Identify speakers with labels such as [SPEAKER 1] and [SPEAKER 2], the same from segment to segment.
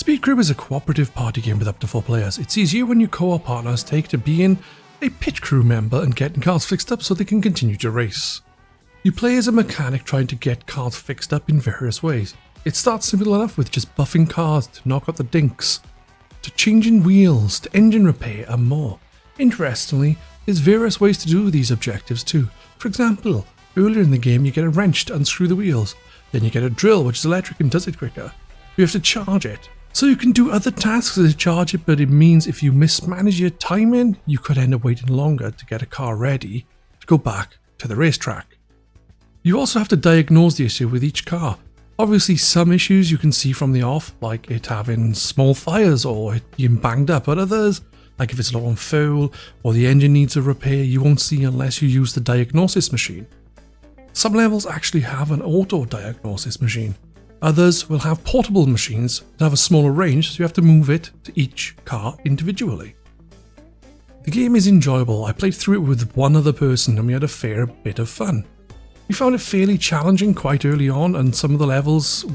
[SPEAKER 1] Speed Crew is a cooperative party game with up to 4 players. It's easier when your co-op partners take to being a pit crew member and getting cars fixed up so they can continue to race. You play as a mechanic trying to get cars fixed up in various ways. It starts simple enough with just buffing cars to knock out the dinks, to changing wheels, to engine repair and more. Interestingly, there's various ways to do these objectives too. For example, earlier in the game you get a wrench to unscrew the wheels, then you get a drill which is electric and does it quicker. You have to charge it. So you can do other tasks to charge it, but it means if you mismanage your timing, you could end up waiting longer to get a car ready to go back to the racetrack. You also have to diagnose the issue with each car. Obviously some issues you can see from the off, like it having small fires or it being banged up, but others, like if it's low on fuel or the engine needs a repair, you won't see unless you use the diagnosis machine. Some levels actually have an auto diagnosis machine. Others will have portable machines that have a smaller range, so you have to move it to each car individually. The game is enjoyable. I played through it with one other person and we had a fair bit of fun. We found it fairly challenging quite early on, and some of the levels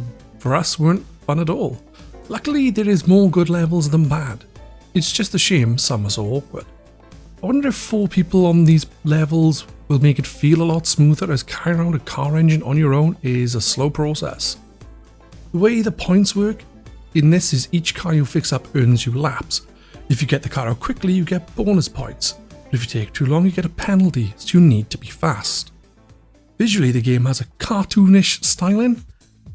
[SPEAKER 1] for us weren't fun at all. Luckily there is more good levels than bad. It's just a shame some are so awkward. I wonder if 4 people on these levels will make it feel a lot smoother, as carrying around a car engine on your own is a slow process. The way the points work in this is each car you fix up earns you laps. If you get the car out quickly, you get bonus points, but if you take too long, you get a penalty, so you need to be fast. Visually, the game has a cartoonish styling.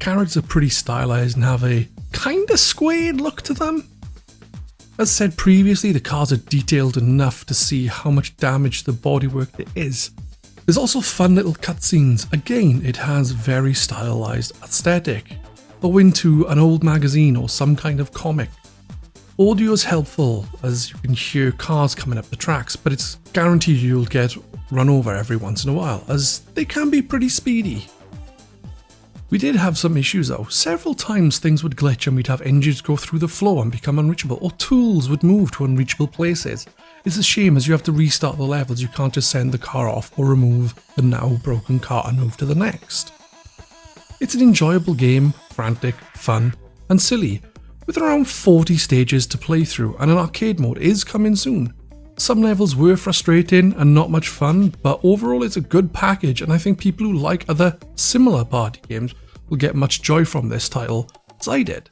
[SPEAKER 1] Characters are pretty stylized and have a kinda squared look to them. As said previously, the cars are detailed enough to see how much damage to the bodywork there is. There's also fun little cutscenes. Again, it has very stylized aesthetic. Go into an old magazine or some kind of comic. Audio is helpful as you can hear cars coming up the tracks, but it's guaranteed you'll get run over every once in a while, as they can be pretty speedy. We did have some issues though. Several times things would glitch and we'd have engines go through the floor and become unreachable, or tools would move to unreachable places. It's a shame, as you have to restart the levels. You can't just send the car off or remove the now broken car and move to the next. It's an enjoyable game, frantic, fun and silly, with around 40 stages to play through, and an arcade mode is coming soon. Some levels were frustrating and not much fun, but overall it's a good package, and I think people who like other similar party games will get much joy from this title, as I did.